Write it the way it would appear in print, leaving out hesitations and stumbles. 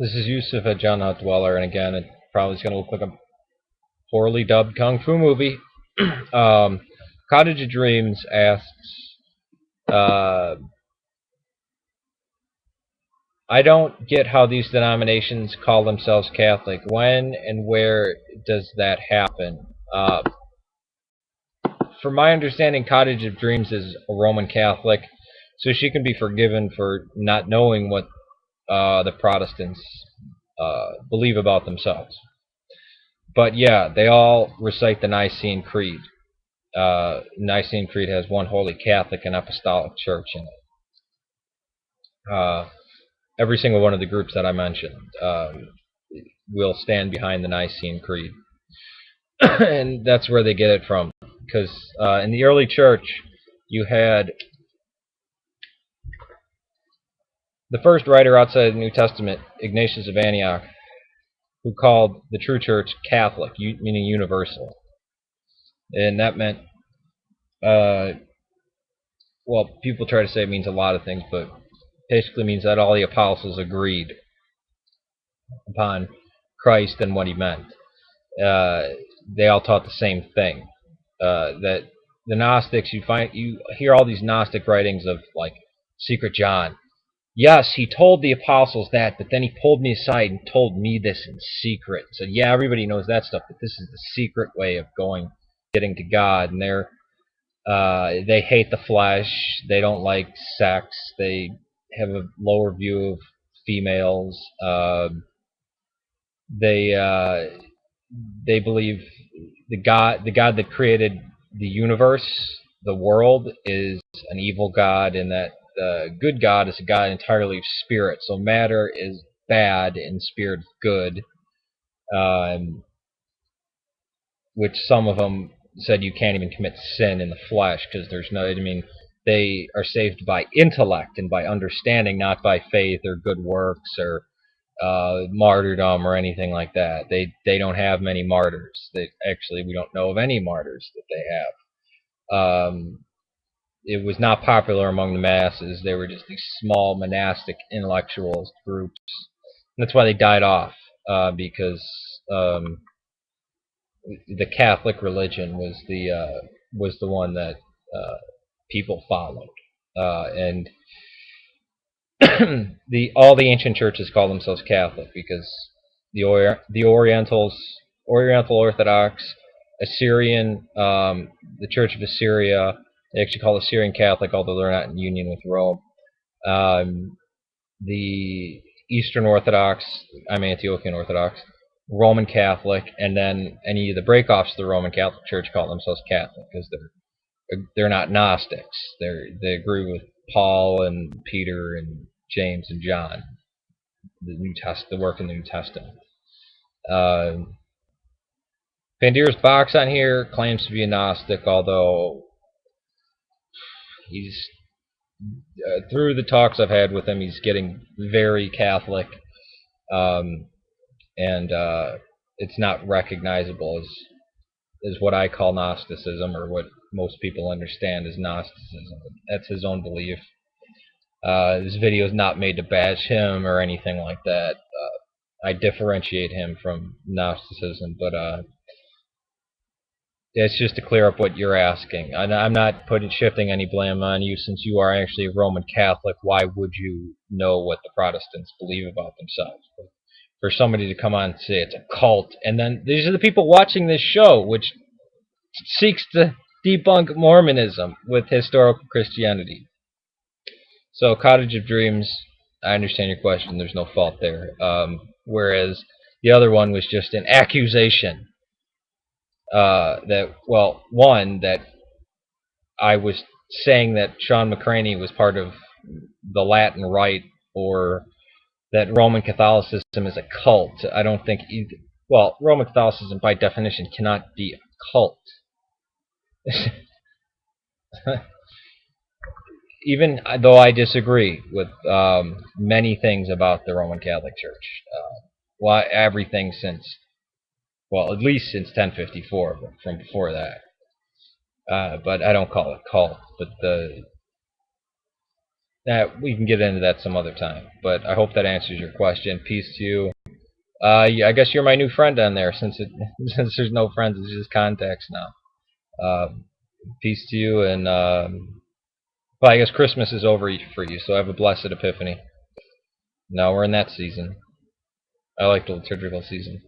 This is Yusuf at JohnTheHutDweller, and again, it probably is going to look like a poorly dubbed kung fu movie. um, Cottage of Dreams asks, uh, I don't get how these denominations call themselves Catholic. When and where does that happen? From my understanding, Cottage of Dreams is a Roman Catholic, so she can be forgiven for not knowing what the Protestants believe about themselves. But yeah, they all recite the Nicene Creed. Nicene Creed has one holy Catholic and Apostolic Church in it. Every single one of the groups that I mentioned will stand behind the Nicene Creed. And that's where they get it from. Because in the early church, you had the first writer outside the New Testament, Ignatius of Antioch, who called the true church Catholic, meaning universal. And that meant, well, people try to say it means a lot of things, but basically means that all the apostles agreed upon Christ and what he meant. They all taught the same thing. That the Gnostics, you hear all these Gnostic writings of like Secret John. Yes, he told the apostles that, but then he pulled me aside and told me this in secret. So yeah, everybody knows that stuff, but this is the secret way of getting to God. And they hate the flesh. They don't like sex. They have a lower view of females. They they believe the God that created the universe, the world, is an evil God, and that the good God is a God entirely of spirit. So matter is bad and spirit is good. Um, which some of them said you can't even commit sin in the flesh because there's no. I mean, they are saved by intellect and by understanding, not by faith or good works or martyrdom or anything like that. They don't have many martyrs. We don't know of any martyrs that they have. It was not popular among the masses. They were just these small monastic intellectuals groups. And that's why they died off because the Catholic religion was the one that people followed, and all the ancient churches call themselves Catholic because the Oriental Orthodox, Assyrian, the Church of Assyria, they actually call Assyrian Catholic, although they're not in union with Rome. The Eastern Orthodox, Antiochian Orthodox, Roman Catholic, and then any of the breakoffs of the Roman Catholic Church call themselves Catholic because they're not Gnostics. They agree with Paul and Peter and James and John, the work in the New Testament. Pandir's box on here claims to be a Gnostic, although he's through the talks I've had with him, he's getting very Catholic, and it's not recognizable as what I call Gnosticism, or what most people understand as Gnosticism. That's his own belief. This video is not made to bash him or anything like that. I differentiate him from Gnosticism, but it's just to clear up what you're asking. I'm not shifting any blame on you since you are actually a Roman Catholic. Why would you know what the Protestants believe about themselves? For somebody to come on and say it's a cult, and then these are the people watching this show, which seeks to debunk Mormonism with historical Christianity. So, Cottage of Dreams, I understand your question. There's no fault there. Whereas the other one was just an accusation that I was saying that Sean McCraney was part of the Latin Rite, or that Roman Catholicism is a cult. I don't think either. Well, Roman Catholicism, by definition, cannot be a cult. Even though I disagree with many things about the Roman Catholic Church. Everything since, well, at least since 1054, but from before that. But I don't call it cult. But We can get into that some other time. But I hope that answers your question. Peace to you. Yeah, I guess you're my new friend on there since since there's no friends, it's just contacts now. Uh, Peace to you, and well, I guess Christmas is over for you, so have a blessed Epiphany. Now we're in that season. I like the liturgical season.